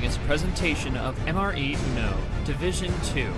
is a presentation of MRE No Division 2.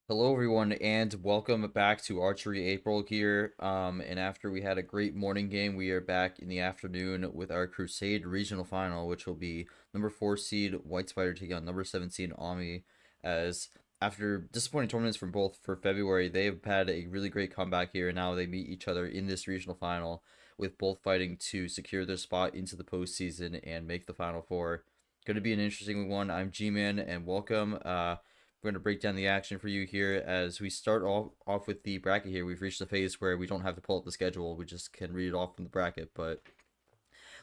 Hello everyone and welcome back to Archery April here. And after we had a great morning game, we are back in the afternoon with our Crusade Regional Final, which will be number 4 seed Whitespider taking on number 7 seed Omii. As after disappointing tournaments from both for February, they have had a really great comeback here, and now they meet each other in this regional final, with both fighting to secure their spot into the postseason and make the Final Four. Going to be an interesting one. I'm G-Man and welcome. We're going to break down the action for you here as we start off with the bracket here. We've reached the phase where we don't have to pull up the schedule. We just can read it off from the bracket. But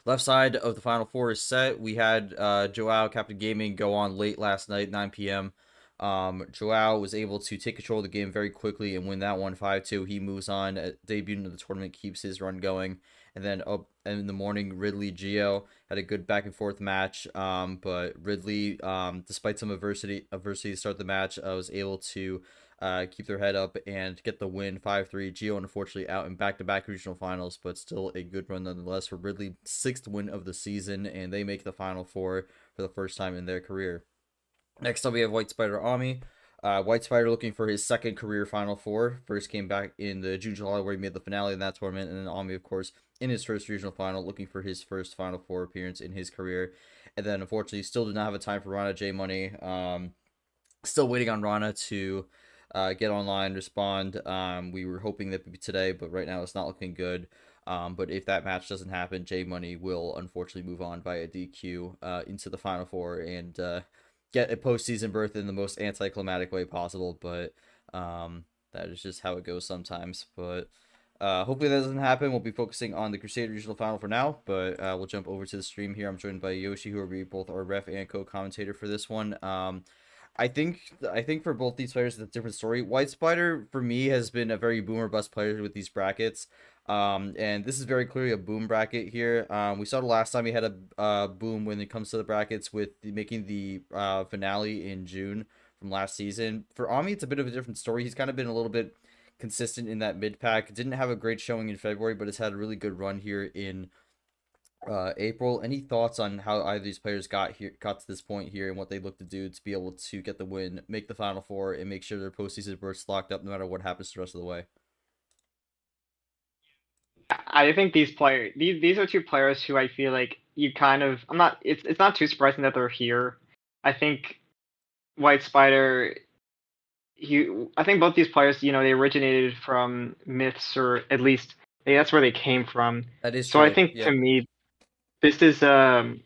left side of the Final Four is set. We had Joao, Captain Gaming, go on late last night, 9 p.m. Joao was able to take control of the game very quickly and win that one 5-2. He moves on, debuting into the tournament, keeps his run going. And then up in the morning, Ridley Geo had a good back and forth match. But Ridley, despite some adversity to start the match, was able to keep their head up and get the win 5-3. Geo unfortunately out in back-to-back regional finals, but still a good run nonetheless for Ridley. 6th win of the season, and they make the Final Four for the first time in their career. Next up, we have Whitespider Omii. Whitespider looking for his second career Final Four. First came back in the June-July where he made the finale in that tournament, and then Omii, of course, in his first regional final, looking for his first Final Four appearance in his career. And then, unfortunately, still did not have a time for Rana J Money. Still waiting on Rana to get online, respond. We were hoping that would be today, but right now it's not looking good. But if that match doesn't happen, J Money will unfortunately move on via DQ into the Final Four and get a postseason berth in the most anticlimactic way possible. But that is just how it goes sometimes. But hopefully that doesn't happen. We'll be focusing on the Crusade Regional Final for now, but we'll jump over to the stream here. I'm joined by Yoshi, who will be both our ref and co-commentator for this one. I think for both these players, it's a different story. Whitespider, for me, has been a very boom or bust player with these brackets. And this is very clearly a boom bracket here. We saw the last time he had a boom when it comes to the brackets with making the finale in June from last season. For Omii, it's a bit of a different story. He's kind of been a little bit consistent in that mid pack. Didn't have a great showing in February, but has had a really good run here in April. Any thoughts on how either of these players got to this point here and what they look to do to be able to get the win, make the Final Four, and make sure their postseason berths locked up no matter what happens the rest of the way? I think these are two players who I feel like it's not too surprising that they're here. I think Whitespider, I think both these players, they originated from myths, or at least that's where they came from. That is so true. I think to me, this is and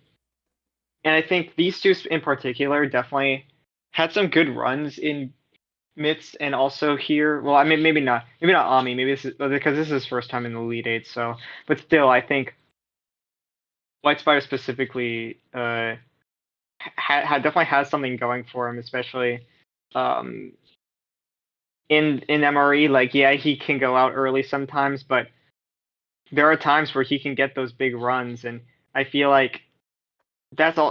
I think these two in particular definitely had some good runs in myths and also here. Well, I mean, maybe not Omii. Maybe this is because this is his first time in the Elite Eight. So, but still, I think Whitespider specifically definitely has something going for him, especially in MRE. Like, yeah, he can go out early sometimes, but there are times where he can get those big runs, and I feel like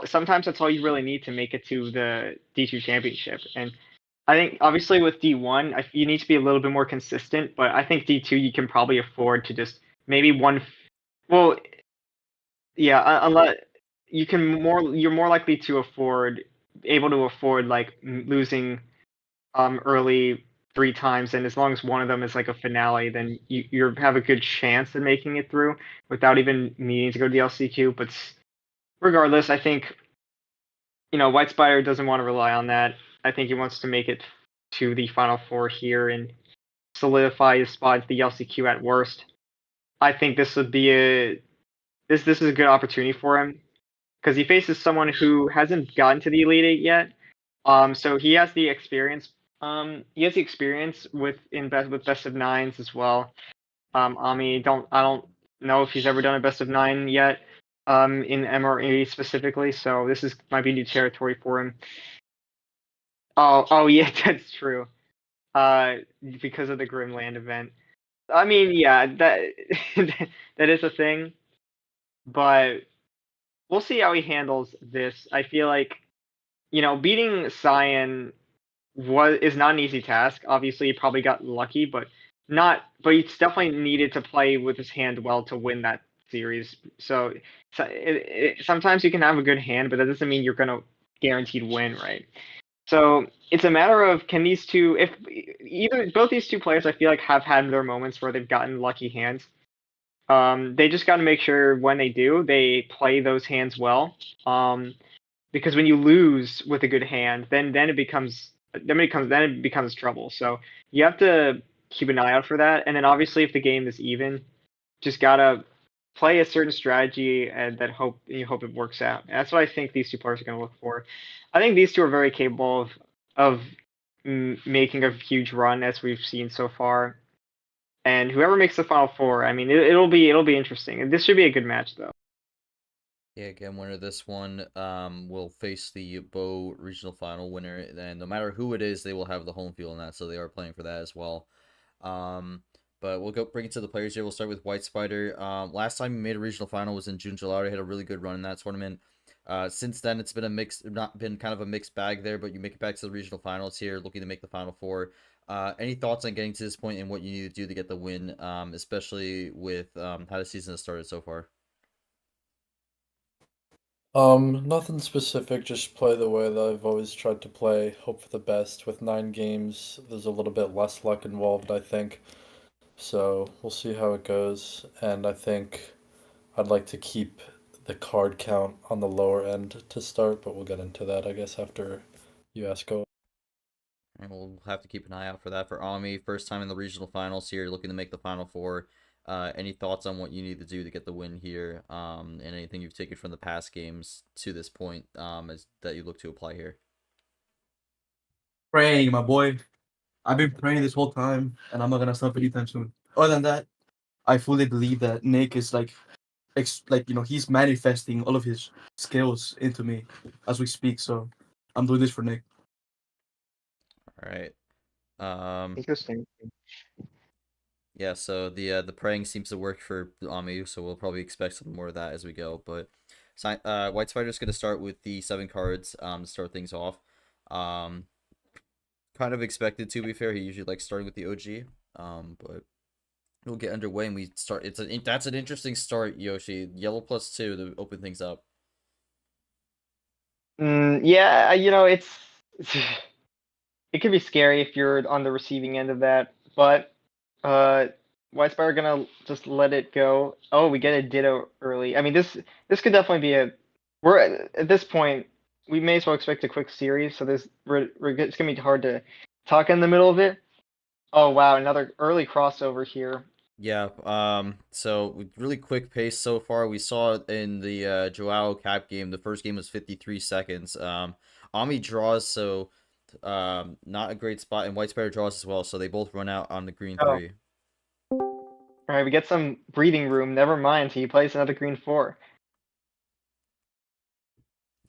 sometimes that's all you really need to make it to the D2 championship. And I think obviously with D1, you need to be a little bit more consistent, but I think D2 you can probably afford to just maybe unless you're more likely to able to afford like losing early 3 times, and as long as one of them is like a finale, then you have a good chance of making it through without even needing to go to the LCQ. But regardless, I think Whitespider doesn't want to rely on that. I think he wants to make it to the final four here and solidify his spot into the LCQ at worst. I think this would be this is a good opportunity for him because he faces someone who hasn't gotten to the Elite Eight yet. So he has the experience. He has the experience with best of nines as well. Omii, I don't know if he's ever done a best of nine yet. In MRE specifically, so might be new territory for him. Oh yeah, that's true. Because of the Grimland event. I mean, yeah, that that is a thing, but we'll see how he handles this. I feel like, beating Cyan is not an easy task. Obviously, he probably got lucky, but it's definitely needed to play with his hand well to win that series. So, sometimes you can have a good hand, but that doesn't mean you're gonna guaranteed win, right? So it's a matter of can these two, if both these two players, I feel like have had their moments where they've gotten lucky hands. They just got to make sure when they do, they play those hands well. Because when you lose with a good hand, then it becomes trouble. So you have to keep an eye out for that. And then obviously, if the game is even, just gotta play a certain strategy and you hope it works out. And that's what I think these two players are going to look for. I think these two are very capable of making a huge run as we've seen so far. And whoever makes the final four, I mean, it'll be interesting. And this should be a good match though. Yeah, again, winner of this one will face the Bow regional final winner, and no matter who it is, they will have the home field in that, so they are playing for that as well. But we'll bring it to the players here. We'll start with Whitespider. Last time he made a regional final was in June, July. He had a really good run in that tournament. Since then, it's been not been kind of a mixed bag there, but you make it back to the regional finals here, looking to make the final four. Any thoughts on getting to this point and what you need to do to get the win, especially with how the season has started so far? Nothing specific, just play the way that I've always tried to play, hope for the best. With 9 games, there's a little bit less luck involved, I think. So we'll see how it goes. And I think I'd like to keep the card count on the lower end to start, but we'll get into that, I guess, after you ask. And we'll have to keep an eye out for that for Omii. First time in the regional finals here, looking to make the final four. Any thoughts on what you need to do to get the win here? And anything you've taken from the past games to this point that you look to apply here? Praying, my boy. I've been praying this whole time, and I'm not gonna stop anytime soon. Other than that, I fully believe that Nick is he's manifesting all of his skills into me as we speak. So I'm doing this for Nick. All right. Interesting. Yeah, so the praying seems to work for Omii, so we'll probably expect some more of that as we go. But Whitespider's going to start with the 7 cards to start things off. Kind of expected, to be fair. He usually likes starting with the OG, but we'll get underway and we start. That's an interesting start, Yoshi. Yellow +2 to open things up. Yeah, it could be scary if you're on the receiving end of that, but Whitespider gonna just let it go. Oh, we get a Ditto early. I mean, this could definitely be we're at this point, we may as well expect a quick series, so it's gonna be hard to talk in the middle of it. Oh wow, another early crossover here. Yeah, so really quick pace so far. We saw in the Joao Cap game, the first game was 53 seconds. Omii draws, so not a great spot, and Whitespider draws as well, so they both run out on the green 3. Alright, we get some breathing room. Never mind, so he plays another green 4.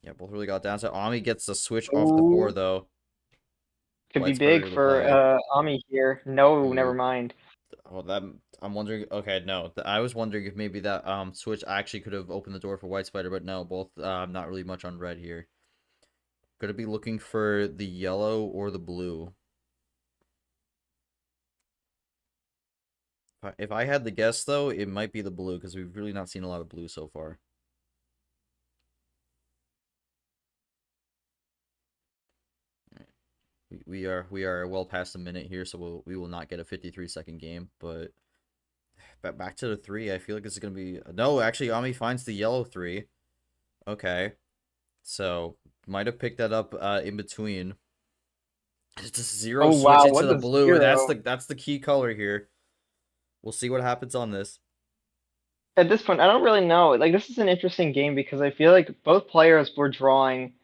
Yeah, both really got down. So Omii gets the switch off the 4 though. Could be Whitespider big to for play. Omii here. No, Ooh. never mind. Oh, that I'm wondering. Okay, no, I was wondering if maybe that switch actually could have opened the door for Whitespider, but no, both not really much on red here. Gonna be looking for the yellow or the blue. If I had to guess though, it might be the blue because we've really not seen a lot of blue so far. We are well past a minute here, so we will not get a 53-second game. But back to the 3, I feel like this is gonna be no. Actually, Omii finds the yellow 3. Okay, so might have picked that up in between. It's a 0 Oh switch wow, into what the a blue, and zero! that's the key color here. We'll see what happens on this. At this point, I don't really know. Like, this is an interesting game because I feel like both players were drawing,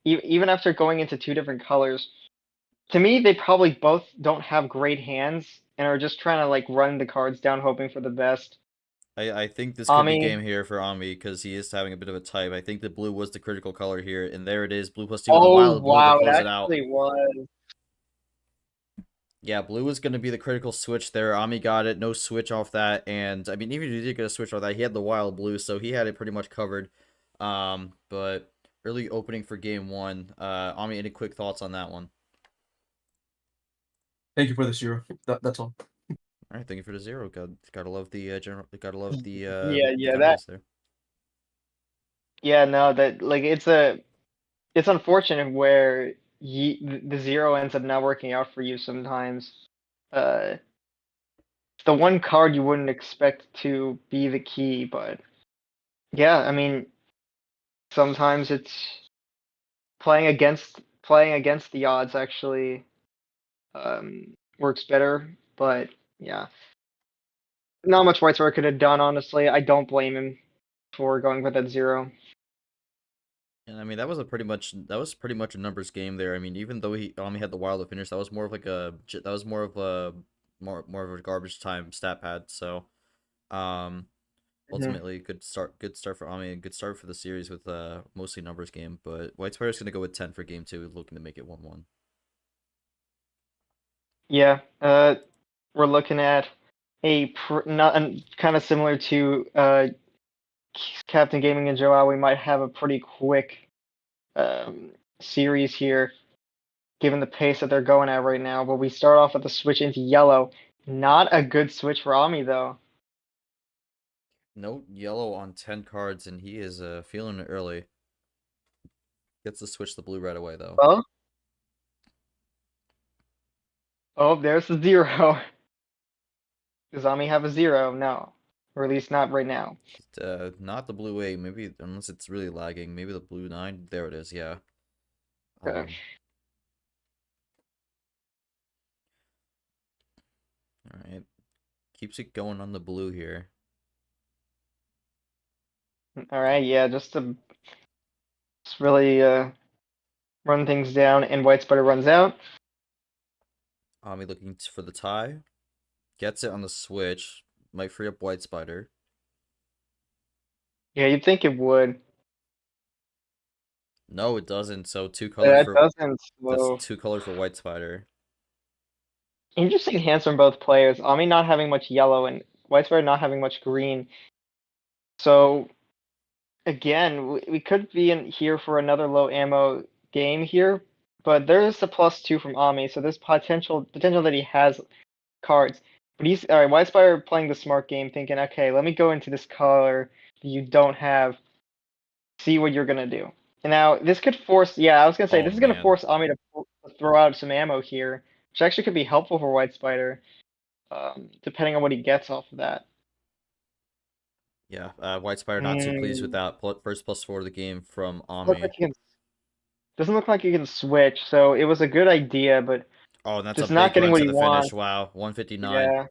even after going into two different colors. To me, they probably both don't have great hands and are just trying to like run the cards down, hoping for the best. I think this could be Ami, game here for Omii because he is having a bit of a type. I think the blue was the critical color here, and there it is. Blue +2 with a oh wild blue to wow, it close it out. actually was. Yeah, blue was going to be the critical switch there. Omii got it. No switch off that. And, I mean, even if he did get a switch off that, he had the wild blue, so he had it pretty much covered. But early opening for game one. Omii, any quick thoughts on that one? Thank you for the 0. That's all. All right, thank you for the 0. Gotta love the general. Gotta love the Yeah, kindness there. yeah, no, that like it's unfortunate where the zero ends up not working out for you sometimes. Uh, the one card you wouldn't expect to be the key, but yeah, I mean, sometimes it's playing against the odds actually works better. But yeah, not much Whitespider could have done. Honestly, I don't blame him for going with that zero. And I mean that was pretty much a numbers game there. I mean even though Omii had the wild to finish, that was more of like more of a garbage time stat pad. So um Mhm. ultimately good start for Omii and good start for the series with mostly numbers game. But Whitespider's gonna go with 10 for game two, looking to make it 1-1. Yeah, we're looking at not kind of similar to Captain Gaming and Joao. We might have a pretty quick um, series here, given the pace that they're going at right now. But we start off with a switch into yellow. Not a good switch for Ami though. No yellow on 10 cards, and he is feeling it early. Gets to switch the blue right away though. Oh, oh, there's the zero. Does Ami have a zero? No, or at least not right now. Not the blue 8, maybe unless it's really lagging. Maybe the blue 9. There it is. Yeah. Okay. All right. Keeps it going on the blue here. All right. Yeah, just really run things down, and Whitespider runs out. Omii looking for the tie. Gets it on the switch. Might free up Whitespider. Yeah, you'd think it would. No, it doesn't. So two color Yeah, it for doesn't. that's So 2 color for Whitespider. interesting hands from both players. Ami not having much yellow and Whitespider not having much green. So again, we could be in here for another low ammo game here, but there's a +2 from Ami, so there's potential that he has cards. But he's all right. Whitespider playing the smart game, thinking, okay, let me go into this color that you don't have, see what you're gonna do. And now this could force. Yeah, I was gonna say Oh this is gonna man. force Ami to throw out some ammo here, which actually could be helpful for Whitespider, depending on what he gets off of that. Yeah, Whitespider not too pleased with Mm, that. First +4 of the game from look Omii. like he can. Doesn't look like he can switch, so it was a good idea, but Oh, and that's a just not big getting run what to he the finish. wants. Wow, 159, Yeah.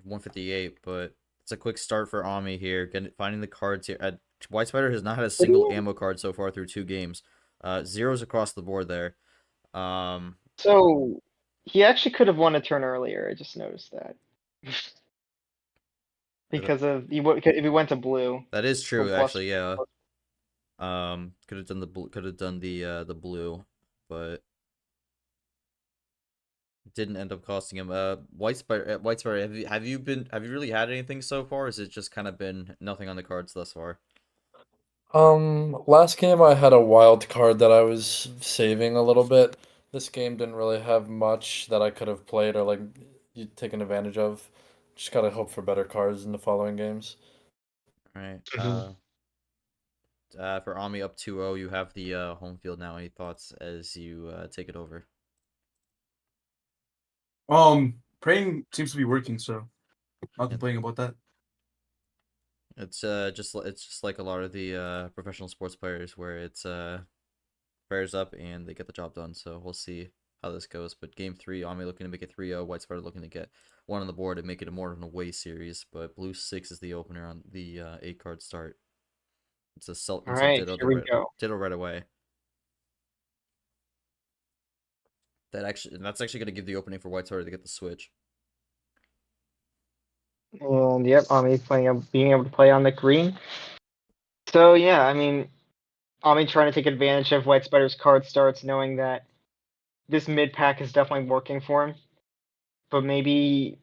158, but it's a quick start for Omii here. Finding the cards here. Whitespider has not had a Did single he? ammo card so far through 2 games. Zeros across the board there. Um, So he actually could have won a turn earlier. I just noticed that. Because of if he went to blue that is for true, plus. actually. Yeah. Could have done the blue, but didn't end up costing him. Whitespider, have you really had anything so far? Or has it just kind of been nothing on the cards thus far? Last game I had a wild card that I was saving a little bit. This game didn't really have much that I could have played or like you taken advantage of. Just gotta hope for better cards in the following games. All right. Mhm. For Omii up 2-0, you have the home field now. Any thoughts as you take it over? Praying seems to be working, so not Yeah. complaining about that. It's just like a lot of the professional sports players where it's prayers up, and they get the job done. So we'll see how this goes. But game 3, Omii looking to make it 3-0. Whitespider looking to get 1 on the board and make it a more of an away series. But blue 6 is the opener on the 8-card start. It's a All right, here we go. ditto right away. That's actually going to give the opening for Whitespider to get the switch. And yep, Omii being able to play on the green. So yeah, I mean, Omii trying to take advantage of Whitespider's card starts, knowing that this mid pack is definitely working for him. But maybe,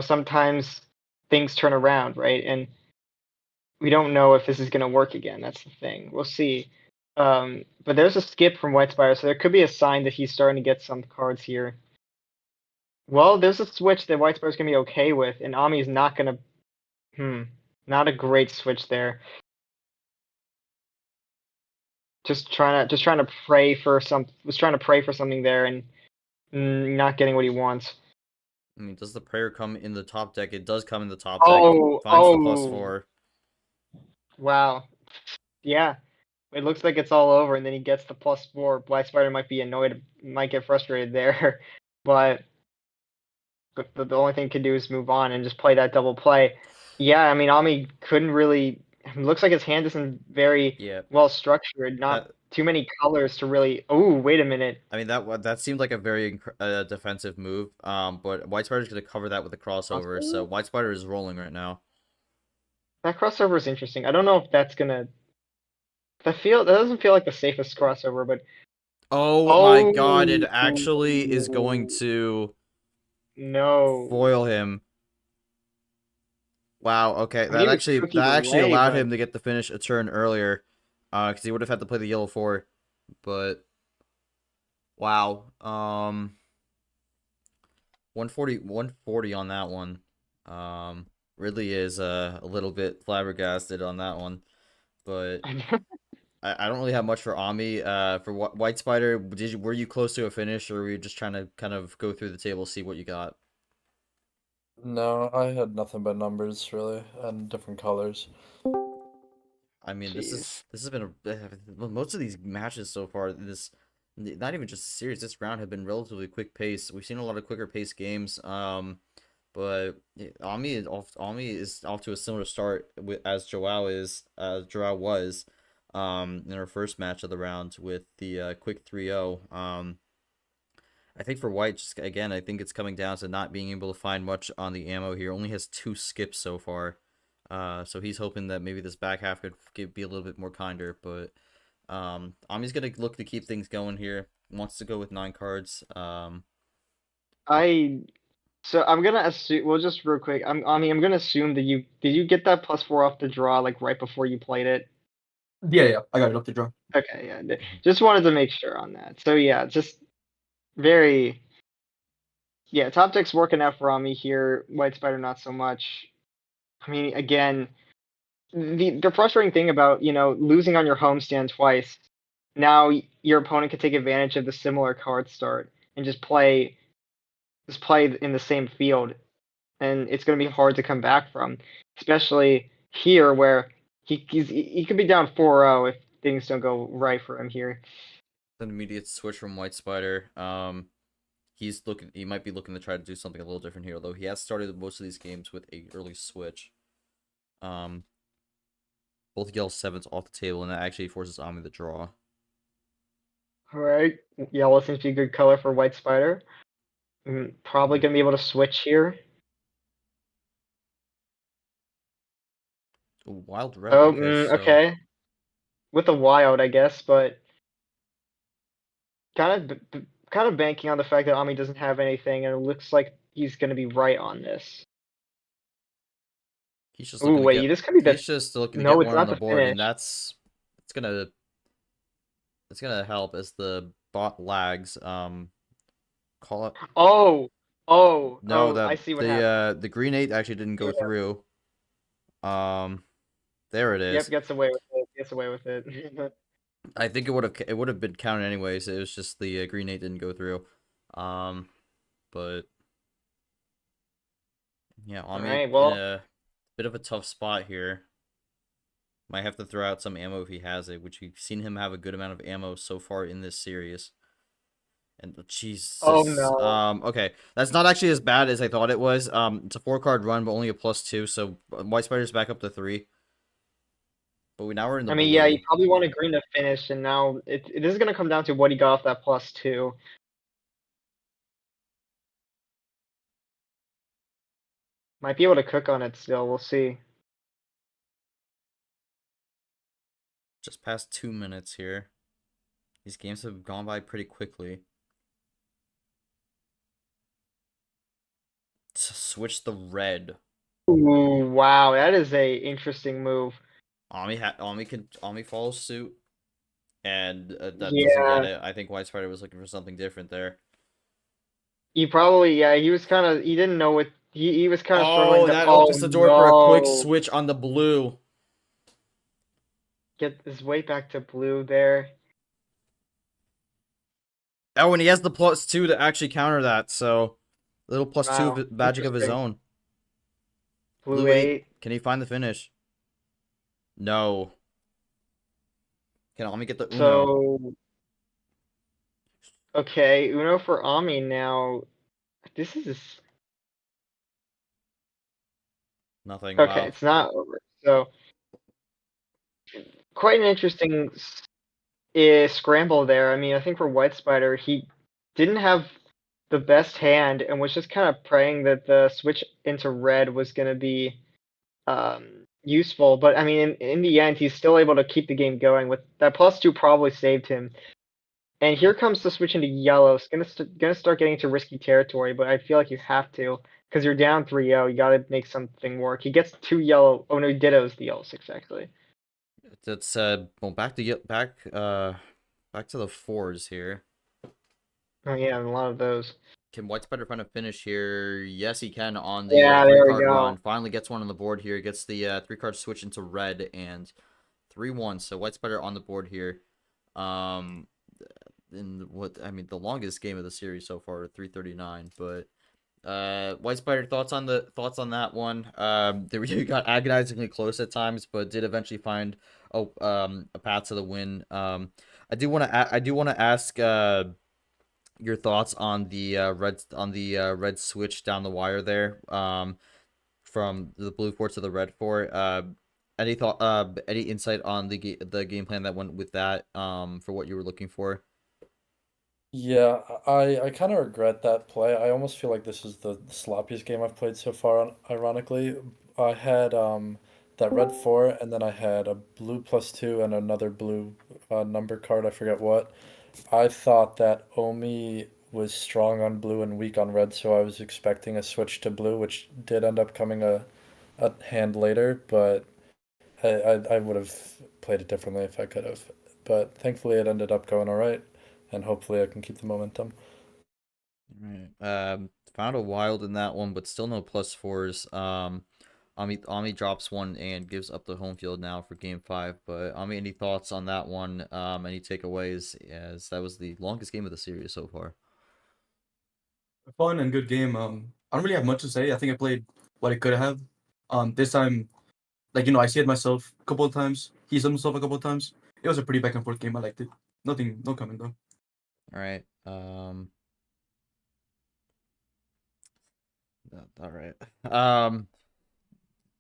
sometimes things turn around, right? And we don't know if this is going to work again. That's the thing. We'll see. But there's a skip from Whitespider, so there could be a sign that he's starting to get some cards here. Well, there's a switch that Whitespider's going to be okay with, and Omii's not going to... Not a great switch there. Just trying to pray for something there and not getting what he wants. I mean, does the prayer come in the top deck? It does come in the top deck. Oh, Finds the +4. Wow. Yeah. It looks like it's all over, and then he gets the +4. Whitespider might be annoyed, might get frustrated there, but the only thing he can do is move on and just play that double play. Yeah, I mean, Omii couldn't really... It looks like his hand isn't very well structured. Not too many colors to really... Oh, wait a minute. I mean, that seemed like a very defensive move. But Whitespider's going to cover that with a crossover. So Whitespider is rolling right now. That crossover is interesting. I don't know if that's going to... That doesn't feel like the safest crossover, but... Oh my god, it actually is going to... No. Foil him. Wow, okay. That actually allowed him to get the finish a turn earlier. Because he would have had to play the yellow 4. But wow. 140 on that one. Really is a little bit flabbergasted on that one. But I don't really have much for Omii. For Whitespider, were you close to a finish, or were you just trying to kind of go through the table, see what you got? No, I had nothing but numbers really, and different colors. I mean, this has been most of these matches so far. Not even just a series. This round have been relatively quick pace. We've seen a lot of quicker pace games. But Omii is off to a similar start as Joao was, in her first match of the round with the quick 3-0. I think for White, just again, I think it's coming down to not being able to find much on the ammo here. Only has 2 skips so far. So he's hoping that maybe this back half could be a little bit more kinder. But Omii's going to look to keep things going here. Wants to go with 9 cards. So I'm gonna assume. Well, just real quick, I'm gonna assume that did you get that +4 off the draw like right before you played it? Yeah, I got it off the draw. Okay, yeah. Just wanted to make sure on that. So yeah, just very. Yeah, top deck's working out for Omii here. Whitespider not so much. I mean, again, the frustrating thing about losing on your homestand twice. Now your opponent can take advantage of the similar card start and just play in the same field, and it's going to be hard to come back from, especially here where he could be down 4-0 if things don't go right for him here. An immediate switch from Whitespider. He might be looking to try to do something a little different here, although he has started most of these games with a early switch. Both yellow 7s off the table, and that actually forces Omii to draw. Alright, yellow seems to be a good color for Whitespider. Probably going to be able to switch here. Wild red. Oh, okay. With a wild, I guess, but kind of banking on the fact that Omii doesn't have anything, and it looks like he's going to be right on this. He's just looking wait, this could be he's just looking to get one on the board, finish. and it's gonna help as the bot lags. Call it. No, I see what happened. The green 8 actually didn't go through. There it is. Yep, gets away with it. I think it would have been counted anyways. It was just the green 8 didn't go through. But yeah, Omii in a bit of a tough spot here. Might have to throw out some ammo if he has it, which we've seen him have a good amount of ammo so far in this series. And Jesus. Oh no. Okay, that's not actually as bad as I thought it was. It's a 4-card run, but only a +2, so Whitespider's back up to 3. But now we're in the I mean, blue. yeah, you probably wanted green to finish, and now it is going to come down to what he got off that +2. Might be able to cook on it still. We'll see. Just past 2 minutes here. These games have gone by pretty quickly. Switch the red. Ooh, wow, that is a interesting move. Omii follows suit, and that doesn't Yeah. get it. I think Whitespider was looking for something different there. He probably, yeah, he was kind of, he didn't know what, he was kind of struggling Oh, to, that oh opens the door for a quick no. switch on the blue. Get his way back to blue there. Oh, and he has the +2 to actually counter that, so little +2 Wow, magic of his interesting. own. Blue 8. Can he find the finish? No. Can Omii get the Uno? So, okay, Uno for Omii now. This is, Nothing. okay, Wow. it's not over. So, quite an interesting scramble there. I mean, I think for Whitespider, he didn't have the best hand and was just kind of praying that the switch into red was going to be useful. But I mean, in the end, he's still able to keep the game going. With that +2 probably saved him. And here comes the switch into yellow. It's gonna start getting into risky territory, but I feel like you have to because you're down 3-0. You got to make something work. He gets 2 yellow. Oh no, he dittos the yellow 6 actually. That's well, back to the 4s here. Oh yeah, a lot of those. Can Whitespider find a finish here? Yes, he can on the Yeah, there we 3-card go. run. Finally gets one on the board here. Gets the 3-card switch into red and 3-1. So Whitespider on the board here. In what I mean, the longest game of the series so far, 3:39. But Whitespider, thoughts on that one? They got agonizingly close at times, but did eventually find a path to the win. I do want to ask your thoughts on the red switch down the wire there, from the blue 4 to the red 4. Any insight on the game plan that went with that, for what you were looking for? Yeah, I kind of regret that play. I almost feel like this is the sloppiest game I've played so far, ironically. I had that red 4, and then I had a blue +2 and another blue number card, I forget what. I thought that Omii was strong on blue and weak on red, so I was expecting a switch to blue, which did end up coming a hand later, but I would have played it differently if I could have. But thankfully it ended up going all right, and hopefully I can keep the momentum. Right. Found a wild in that one, but still no +4s. Omii drops one and gives up the home field now for game 5. But Omii, any thoughts on that one? Any takeaways? As that was the longest game of the series so far. Fun and good game. I don't really have much to say. I think I played what I could have. This time, like, I see it myself a couple of times. He said himself a couple of times. It was a pretty back and forth game. I liked it. No comment though. All right. All right.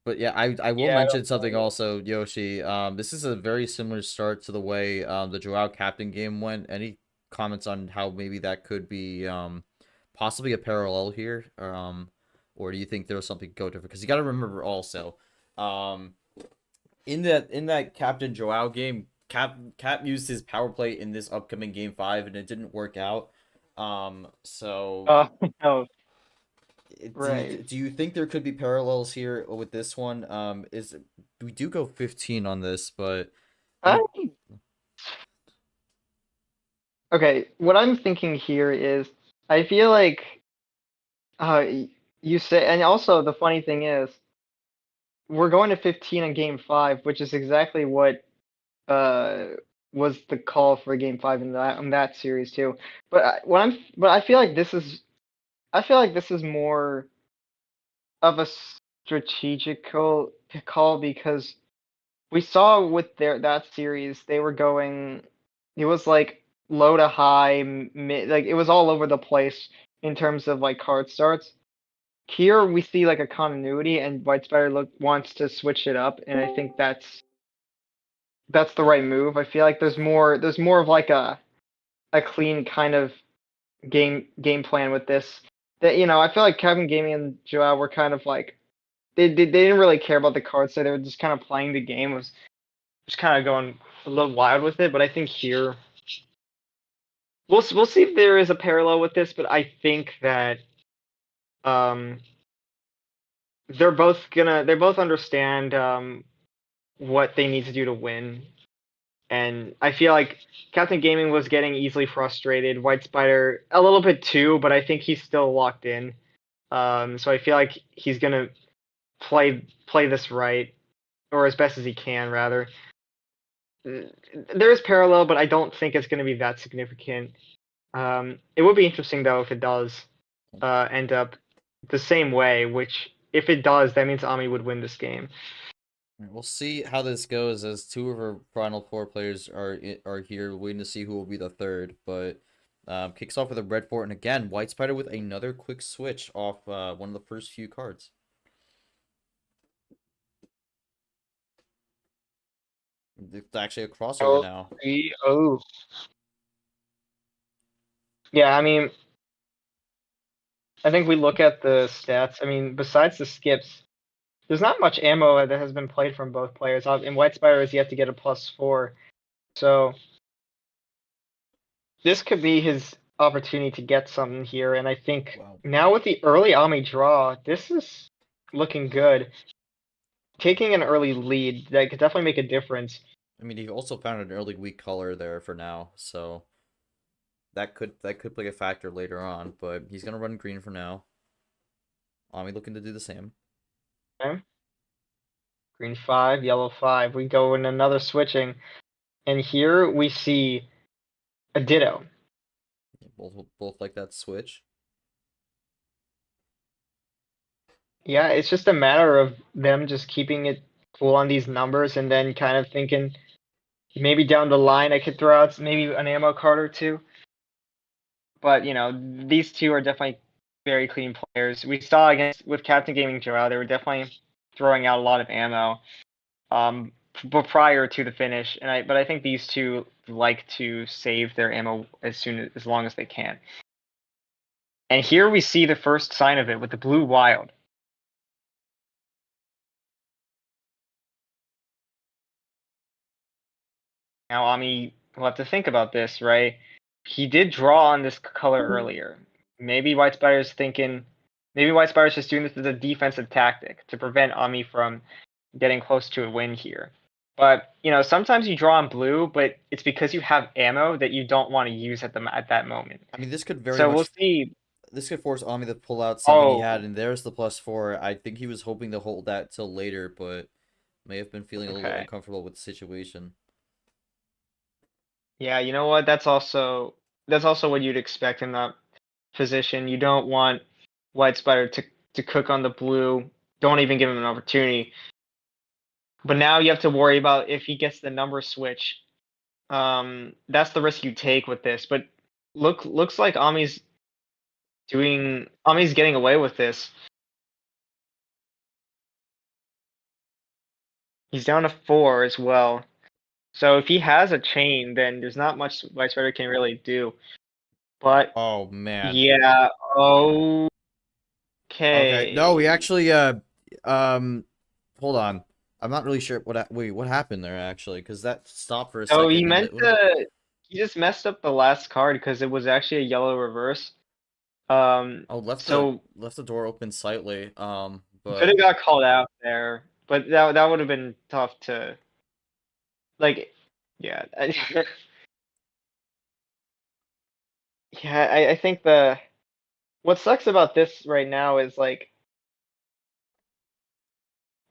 But yeah, I will Yeah, mention something also, Yoshi. This is a very similar start to the way the Joao captain game went. Any comments on how maybe that could be possibly a parallel here? Or do you think there was something go different? Because you got to remember also, in that Captain Joao game, Cap used his power play in this upcoming game 5, and it didn't work out. So no. do Right. do you think there could be parallels here with this one? We do go 15 on this, but Okay, what I'm thinking here is I feel like you say, and also the funny thing is we're going to 15 in game 5, which is exactly what was the call for game 5 in that series too. But I feel like this is more of a strategical call because we saw with that series, they were going. It was like low to high, mid, like it was all over the place in terms of like card starts. Here we see like a continuity, and Whitespider wants to switch it up, and I think that's the right move. I feel like there's more of like a clean kind of game plan with this. That I feel like Kevin Gaming and Joao were kind of like they didn't really care about the cards, so they were just kind of playing the game. Was just kind of going a little wild with it. But I think here we'll see if there is a parallel with this. But I think that um they both understand what they need to do to win. And I feel like Captain Gaming was getting easily frustrated. Whitespider a little bit too, but I think he's still locked in. So I feel like he's gonna play this right, or as best as he can, rather. There is parallel, but I don't think it's gonna be that significant. It would be interesting though if it does end up the same way. Which, if it does, that means Omii would win this game. We'll see how this goes as two of our final four players are here, waiting to see who will be the third. But kicks off with a red fort, and again, Whitespider with another quick switch off one of the first few cards. It's actually a crossover now. Oh. Yeah, I mean, I think we look at the stats. I mean, besides the skips, there's not much ammo that has been played from both players. And Whitespider has yet to get a +4. So this could be his opportunity to get something here. And I think now with the early Omii draw, this is looking good. Taking an early lead, that could definitely make a difference. I mean, he also found an early weak color there for now, so that could play a factor later on. But he's gonna run green for now. Omii looking to do the same. Okay. Green 5, yellow 5. We go in another switching. And here we see a ditto. Both like that switch. Yeah, it's just a matter of them just keeping it cool on these numbers and then kind of thinking maybe down the line I could throw out maybe an ammo card or two. But these two are definitely very clean players. We saw with Captain Gaming Joao, they were definitely throwing out a lot of ammo. But prior to the finish, but I think these two like to save their ammo as long as they can. And here we see the first sign of it with the blue wild. Now Omii will have to think about this, right? He did draw on this color earlier. Maybe Whitespider's just doing this as a defensive tactic to prevent Omii from getting close to a win here. But sometimes you draw on blue, but it's because you have ammo that you don't want to use at that moment. I mean, this could very So much. we'll see. This could force Omii to pull out something he had, Oh. and there's the +4. I think he was hoping to hold that till later, but may have been feeling a little Okay. uncomfortable with the situation. Yeah, you know what? That's also what you'd expect in that position. You don't want Whitespider to cook on the blue. Don't even give him an opportunity. But now you have to worry about if he gets the number switch. That's the risk you take with this. But looks like Omii's getting away with this. He's down to 4 as well. So if he has a chain, then there's not much Whitespider can really do. But Oh man. yeah, okay. Okay. No, we actually hold on. I'm not really sure what happened there actually, because that stopped for a second. Oh, he just messed up the last card because it was actually a yellow reverse. left the door open slightly. But could have got called out there, but that would have been tough to, like, yeah. Yeah, I think what sucks about this right now is like,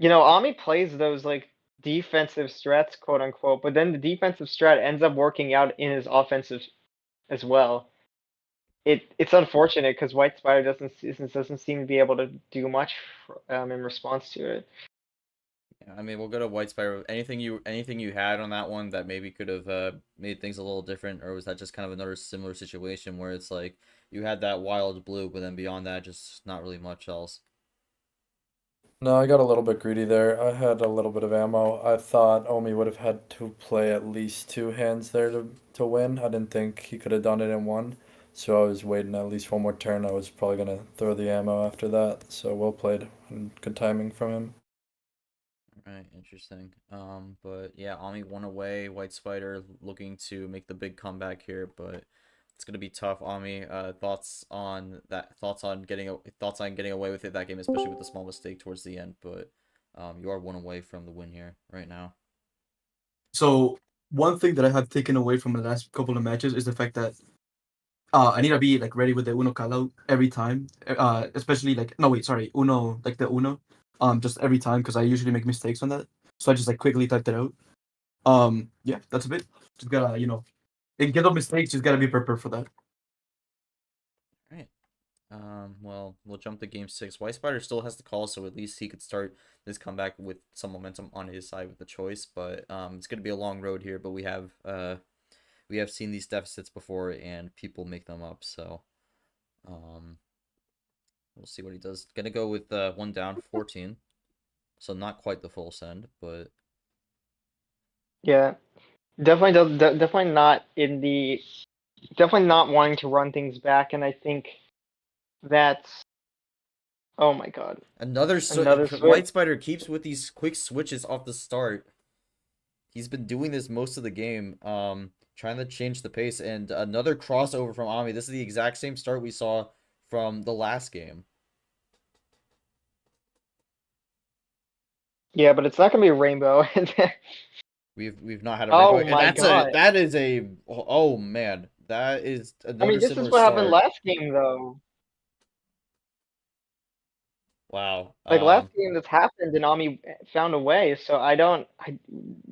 Omii plays those like defensive strats, quote unquote, but then the defensive strat ends up working out in his offensive as well. It's unfortunate because Whitespider doesn't seem to be able to do much in response to it. I mean, we'll go to Whitespider. Anything you had on that one that maybe could have made things a little different, or was that just kind of another similar situation where it's like you had that wild blue, but then beyond that, just not really much else? No, I got a little bit greedy there. I had a little bit of ammo. I thought Omi would have had to play at least two hands there to win. I didn't think he could have done it in one. So I was waiting at least one more turn. I was probably gonna throw the ammo after that. So well played and good timing from him. Right, interesting. But yeah, Omii won away. Whitespider looking to make the big comeback here, but it's gonna be tough. Omii, thoughts on that? Thoughts on getting away with it that game, especially with the small mistake towards the end. But you are one away from the win here right now. So one thing that I have taken away from the last couple of matches is the fact that I need to be like ready with the Uno call out every time. Especially like no wait, sorry, Uno like the Uno. Just every time because I usually make mistakes on that. So I just like quickly typed it out. Yeah, that's a bit. Just gotta get up mistakes. Just gotta be prepared for that. Right. Well, we'll jump to game 6. Whitespider still has the call, so at least he could start this comeback with some momentum on his side with the choice. But it's gonna be a long road here. But we have seen these deficits before, and people make them up. So we'll see what he does. Gonna go with 1 down, 14. So not quite the full send, but Yeah, definitely not in the definitely not wanting to run things back, and I think that's oh my god, another another switch. Whitespider keeps with these quick switches off the start. He's been doing this most of the game, trying to change the pace, and another crossover from Omii. This is the exact same start we saw from the last game. Yeah, but it's not gonna be a rainbow. We've not had a Oh rainbow. my god. That is a oh man, that is I another mean, this is similar what happened start. last game, though. Wow. Like last game, this happened, and Ami found a way. So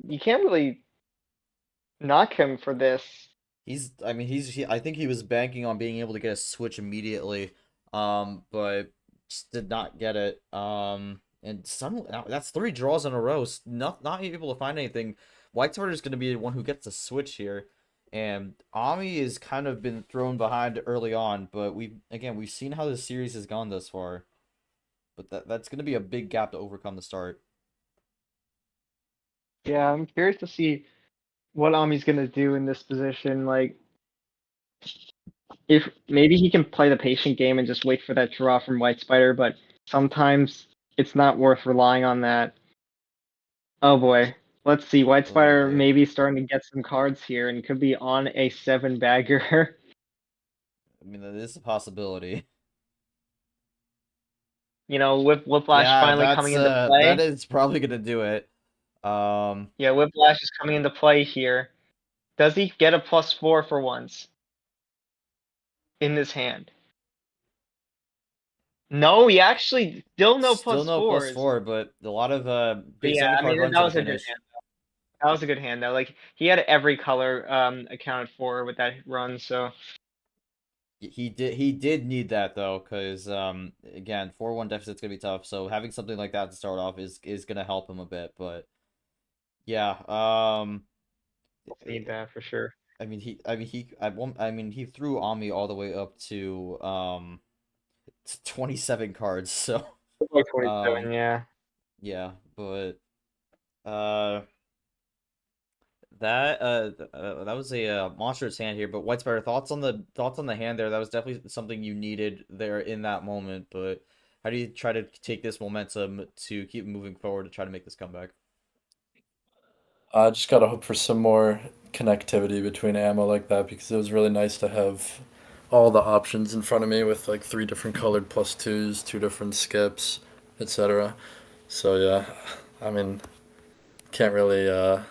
you can't really knock him for this. I think he was banking on being able to get a switch immediately, but just did not get it. And that's 3 draws in a row. Not able to find anything. Whitespider is going to be the one who gets a switch here, and Omii has kind of been thrown behind early on. But we've seen how this series has gone thus far. But that's going to be a big gap to overcome the start. Yeah, I'm curious to see what Ami's gonna do in this position. Like, if maybe he can play the patient game and just wait for that draw from Whitespider, but sometimes it's not worth relying on that. Oh boy. Let's see. Whitespider Boy. maybe starting to get some cards here and could be on a 7-bagger. I mean, that is a possibility. Whiplash Yeah, finally coming into play. that is probably gonna do it. Yeah, Whiplash is coming into play here. Does he get a +4 for once in this hand? No, he actually still no Still no +4s. +4, but a lot of big Yeah, 7 card runs that at was the a good finish. hand. That was a good hand though. Like he had every color accounted for with that run. So He did need that though, because again, 4-1 deficit's gonna be tough. So having something like that to start off is gonna help him a bit. But yeah, need that for sure. he threw Omii all the way up to 27 cards. So Like 27, um yeah. yeah, but uh. That was a monstrous hand here, but Whitespider, thoughts on the hand there. That was definitely something you needed there in that moment. But how do you try to take this momentum to keep moving forward to try to make this comeback? I just gotta hope for some more connectivity between ammo like that because it was really nice to have all the options in front of me with like 3 different colored +2s, 2 different skips, etc. So yeah, I mean, can't really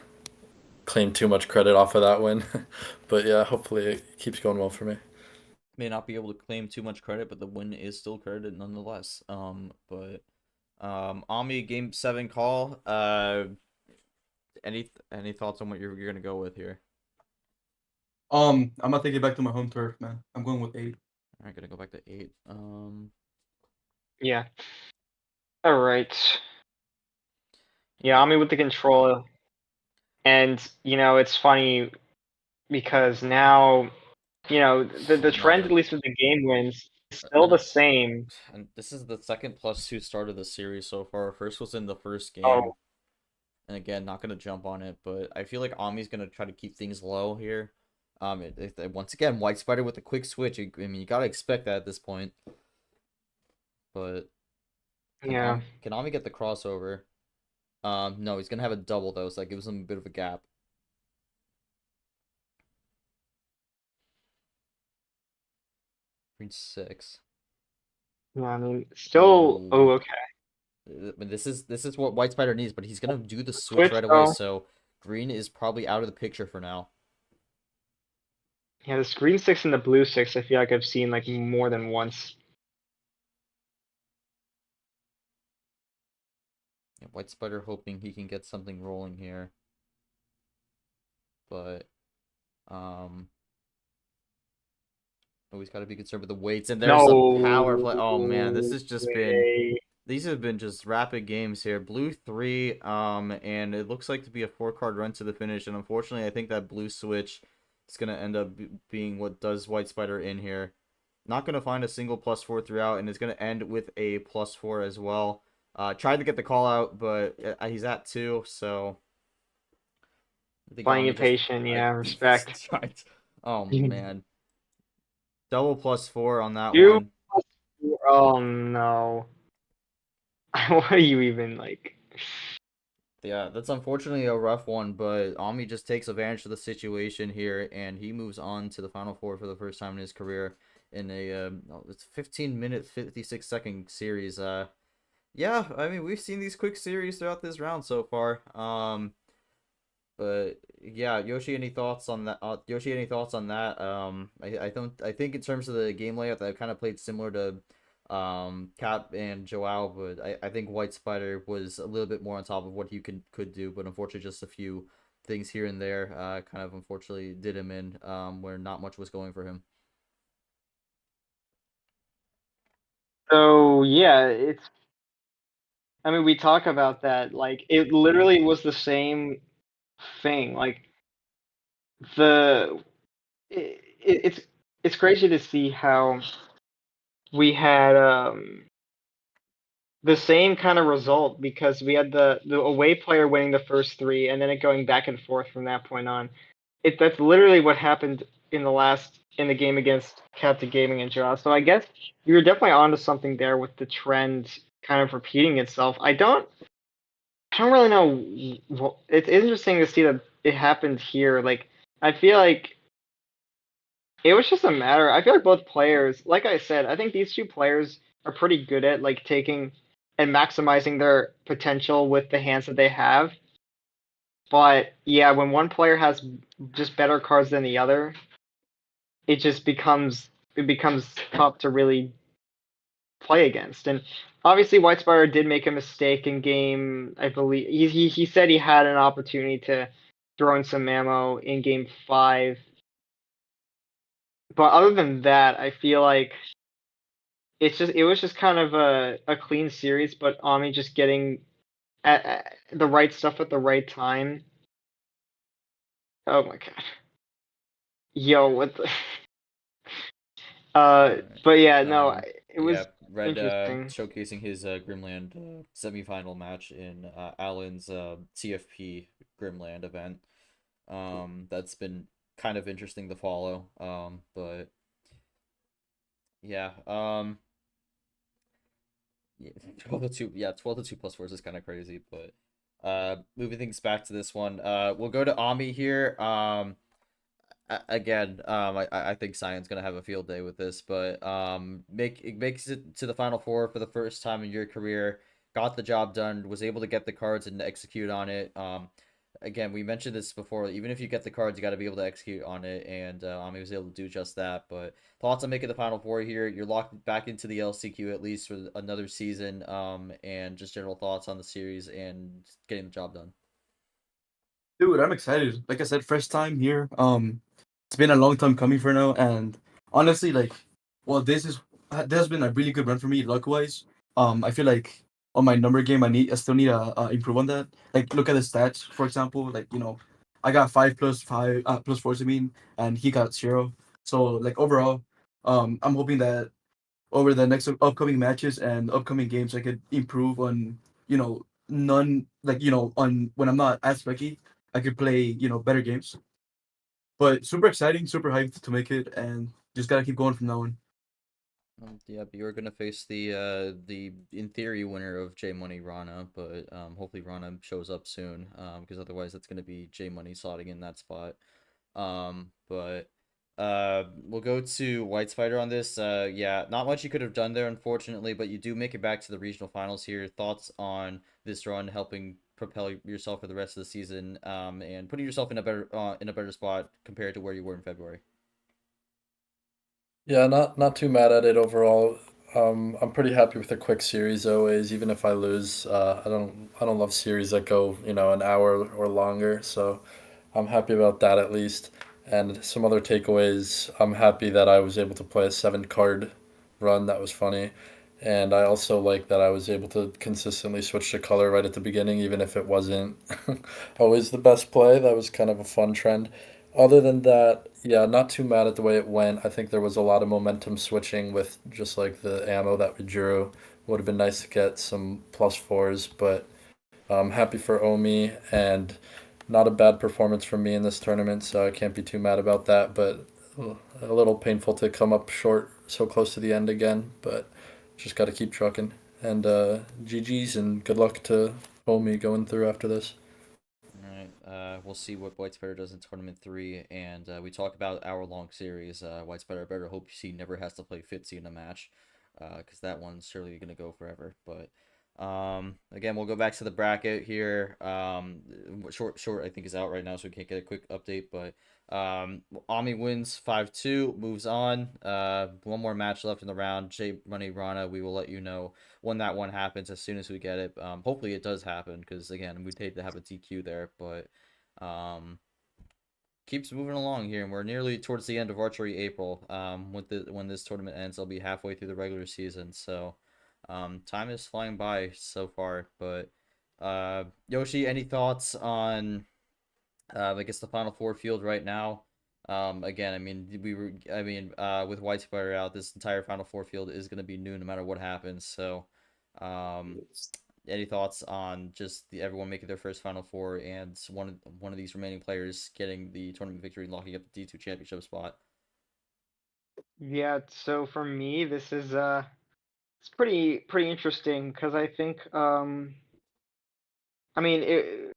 claim too much credit off of that win, but yeah, hopefully it keeps going well for me. May not be able to claim too much credit, but the win is still credited nonetheless. But Omii game 7 call. Any thoughts on what you're gonna go with here? I'm gonna take it back to my home turf, man. I'm going with 8. All right, gonna go back to 8. Yeah. All right. Yeah, Omii with the control, and it's funny because now the trend, at Another. least with the game wins, is still the same. And this is the second +2 start of the series so far. First was in the first game. Oh, And again, not gonna jump on it, but I feel like Ami's gonna try to keep things low here. Once again, Whitespider with a quick switch. I mean, you gotta expect that at this point. But yeah. Can Ami get the crossover? No, he's gonna have a double though, so that gives him a bit of a gap. Green 6. Yeah, I mean, still. Oh, Ooh. okay. This is what Whitespider needs, but he's gonna do the switch Switch right away. though. So green is probably out of the picture for now. Yeah, the green 6 and the blue 6, I feel like I've seen like more than once. Yeah, Whitespider hoping he can get something rolling here, but always got to be concerned with the weights. And there's No a power play. Oh man, this has just been. way. These have been just rapid games here. Blue 3, and it looks like to be a 4-card run to the finish. And unfortunately, I think that blue switch is gonna end up being what does Whitespider in here. Not gonna find a single +4 throughout, and it's gonna end with a +4 as well. Tried to get the call out, but he's at 2, so. I think Playing Ami impatient, yeah, respect. tried. Oh man, double +4 on that You. one. Oh no. What are you even like? Yeah, that's unfortunately a rough one, but Ami just takes advantage of the situation here, and he moves on to the Final Four for the first time in his career in a it's 15-minute, 56-second series. Yeah, I mean we've seen these quick series throughout this round so far. But yeah, Yoshi, any thoughts on that? Yoshi, any thoughts on that? I think in terms of the game layout, that I've kind of played similar to Cap and Joao, but I think Whitespider was a little bit more on top of what he could do, but unfortunately just a few things here and there kind of unfortunately did him in where not much was going for him. So yeah, it's. I mean, we talk about that. Like, it literally was the same thing. Like the. It's crazy to see how we had the same kind of result because we had the away player winning the first 3 and then it going back and forth from that point on. That's literally what happened in the game against Captain Gaming and Joao. So I guess you were definitely onto something there with the trend kind of repeating itself. I don't really know. It's interesting to see that it happened here. Like, I feel like it was just a matter. I feel like both players, like I said, I think these two players are pretty good at like taking and maximizing their potential with the hands that they have. But yeah, when one player has just better cards than the other, it becomes tough to really play against. And obviously, Whitespider did make a mistake in game. I believe he said he had an opportunity to throw in some ammo in game 5. But other than that, I feel like it was just kind of a clean series, but Omii just getting at the right stuff at the right time. Oh my god. Yo, what the Alright. but yeah, no, it Yeah, was Red interesting. showcasing his Grimland semifinal match in Alan's TFP Grimland event. That's been kind of interesting to follow. But yeah, yeah, 12-2. Yeah, 12-2 +4 is kind of crazy, but moving things back to this one, we'll go to Ami here. Again, I think Cyan's gonna have a field day with this, but it makes it to the Final Four for the first time in your career. Got the job done. Was able to get the cards and execute on it. Again, we mentioned this before. Even if you get the cards, you got to be able to execute on it, and Ami was able to do just that. But thoughts on making the Final Four here? You're locked back into the LCQ at least for another season. And just general thoughts on the series and getting the job done. Dude, I'm excited. Like I said, first time here. It's been a long time coming for now, and honestly, like, well, this has been a really good run for me luck wise. I feel like on my number game. I still need to improve on that. Like look at the stats, for example. Like I got 5 + 5 +4. I mean, and he got 0. So like overall, I'm hoping that over the next upcoming matches and upcoming games, I could improve on none like on when I'm not as lucky, I could play better games. But super exciting, super hyped to make it, and just gotta keep going from now on. Yeah, but you're gonna face the in theory winner of J Money Rana, but hopefully Rana shows up soon, because otherwise it's gonna be J Money slotting in that spot. But we'll go to Whitespider on this. Yeah, not much you could have done there, unfortunately, but you do make it back to the regional finals here. Thoughts on this run helping propel yourself for the rest of the season, and putting yourself in a better spot compared to where you were in February. Yeah, not too mad at it overall. I'm pretty happy with a quick series always, even if I lose. I don't love series that go an hour or longer. So I'm happy about that at least. And some other takeaways. I'm happy that I was able to play a 7 card run. That was funny. And I also like that I was able to consistently switch to color right at the beginning, even if it wasn't always the best play. That was kind of a fun trend. Other than that, yeah, not too mad at the way it went. I think there was a lot of momentum switching with just like the ammo that we drew. Would have been nice to get some +4s, but I'm happy for Omii and not a bad performance from me in this tournament, so I can't be too mad about that. But a little painful to come up short so close to the end again, but just got to keep trucking. And GG's and good luck to Omii going through after this. All right. We'll see what Whitespider does in Tournament 3, and we talk about hour-long series. Whitespider, I better hope he never has to play Fitzy in a match, because that one's surely going to go forever. But again, we'll go back to the bracket here. Short, I think, is out right now, so we can't get a quick update. But Omii wins 5-2, moves on. One more match left in the round. J Money Rana, we will let you know when that one happens as soon as we get it. Hopefully it does happen, because again, we'd hate to have a TQ there, but keeps moving along here, and we're nearly towards the end of Archery April. When this tournament ends, I'll be halfway through the regular season, so time is flying by so far. But Yoshi, any thoughts on I guess the Final Four field right now? Again, I mean, with Whitespider out, this entire Final Four field is going to be new no matter what happens. So, any thoughts on just everyone making their first Final Four and one of these remaining players getting the tournament victory and locking up the D2 championship spot? Yeah, so for me, this is it's pretty interesting because I think I mean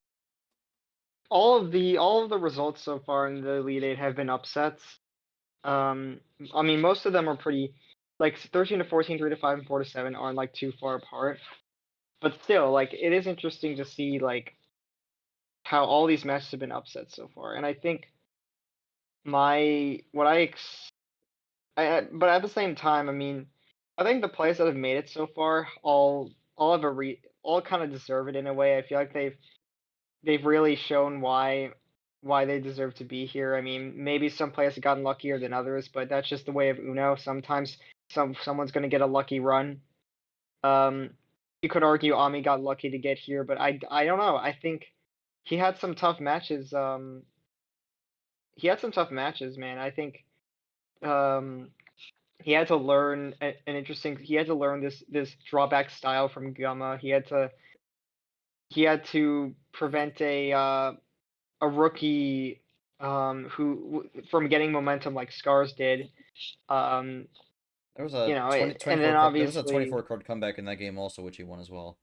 all of the results so far in the Elite Eight have been upsets. Um, I mean most of them are pretty like 13 to 14, 3 to 5, and 4 to 7 aren't like too far apart. But still, like it is interesting to see like how all these matches have been upset so far. And I think my what I ex but at the same time, I mean, I think the players that have made it so far all have all kind of deserve it in a way. I feel like they've really shown why they deserve to be here. I mean, maybe some players have gotten luckier than others, but that's just the way of Uno. Sometimes someone's going to get a lucky run. Um, you could argue Omii got lucky to get here, but I don't know. I think he had some tough matches. He had some tough matches, man. I think um he had to learn an interesting. He had to learn this drawback style from Gamma. He had to prevent a rookie who from getting momentum like Scars did. Um, There was a and then there was a obviously 24 card comeback in that game also, which he won as well.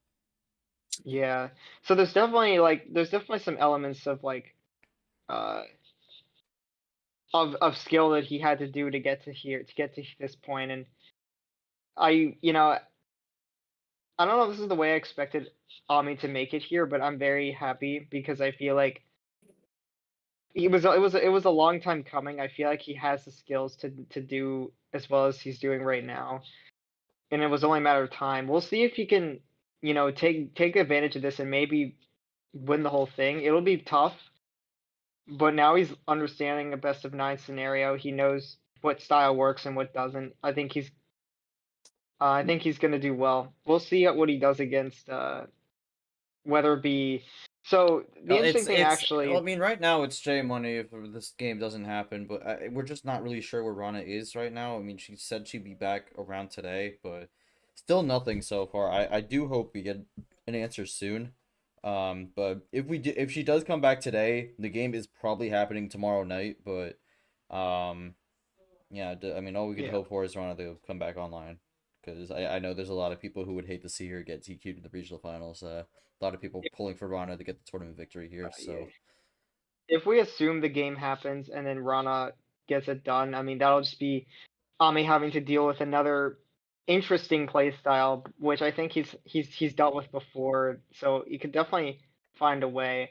yeah. So there's definitely some elements of like uh of skill that he had to do to get to here to get to this point, and I don't know if this is the way I expected Ami to make it here, but I'm very happy because I feel like it was a long time coming. I feel like he has the skills to do as well as he's doing right now, and it was only a matter of time. We'll see if he can, take advantage of this and maybe win the whole thing. It'll be tough, but now he's understanding a best of 9 scenario. He knows what style works and what doesn't. I think he's gonna do well. We'll see what he does against Weatherby. So the interesting thing, Well, I actually, mean, right now it's J Money if this game doesn't happen, but we're just not really sure where Rana is right now. I mean, she said she'd be back around today, but still nothing so far. I do hope we get an answer soon. But if she does come back today, the game is probably happening tomorrow night. But yeah, I mean, all we can Yeah. hope for is Rana to come back online. Because I know there's a lot of people who would hate to see her get TQ'd in the regional finals. A lot of people pulling for Rana to get the tournament victory here. So if we assume the game happens and then Rana gets it done, I mean that'll just be Omii having to deal with another interesting playstyle, which I think he's dealt with before. So he could definitely find a way.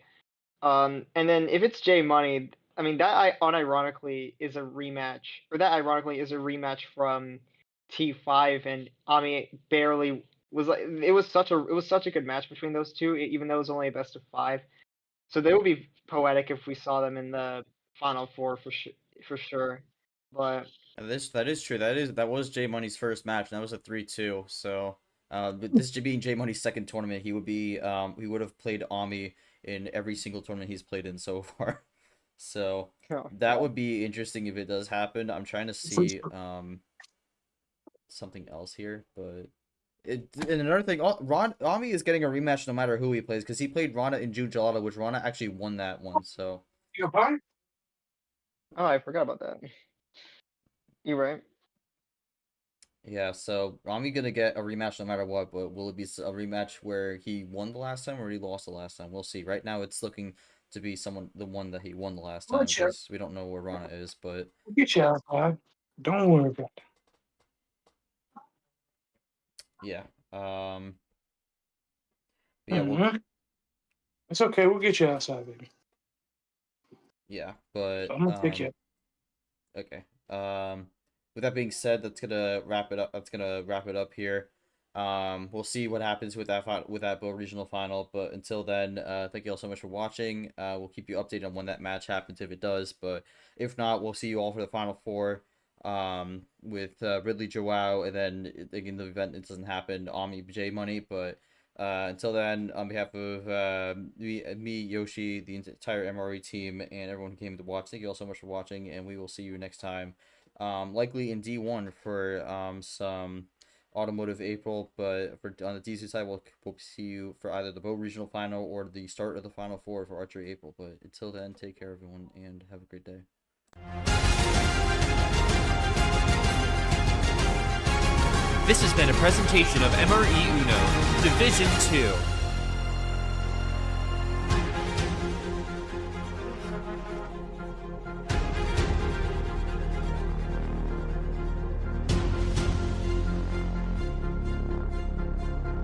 And then if it's J Money, I mean that unironically is a rematch, or that ironically is a rematch from T5, and Omii barely was like it was such a good match between those two, even though it was only a best of 5. So they would be poetic if we saw them in the final 4 for sure. But and that is true. That was J Money's first match, and that was a 3-2. So but this being J Money's second tournament, he would have played Omii in every single tournament he's played in so far. So that would be interesting if it does happen. I'm trying to see something else here, but and another thing, Omii is getting a rematch no matter who he plays because he played Rana in June Gelada, which Rana actually won that one. So oh, I forgot about that. You're right. yeah, so Omii gonna get a rematch no matter what, but will it be a rematch where he won the last time or he lost the last time? We'll see. Right now, it's looking to be the one that he won the last time because we don't know where Rana is, but Get you outside. Don't worry about it. yeah, yeah, It's okay. We'll get you outside, baby. yeah, but So I'm gonna take you. okay. With that being said, that's gonna wrap it up. That's gonna wrap it up here. We'll see what happens with that Bow regional final. But until then, thank you all so much for watching. We'll keep you updated on when that match happens if it does. But if not, we'll see you all for the final 4. With Ridley Joao, and then in the event it doesn't happen, Omii J Money. But until then, on behalf of me, Yoshi, the entire MRE team, and everyone who came to watch, thank you all so much for watching, and we will see you next time. Likely in D1 for some Automotive April, but on the D2 side, we'll see you for either the Bow Regional Final or the start of the Final 4 for Archery April. But until then, take care, everyone, and have a great day. This has been a presentation of MRE Uno, Division 2.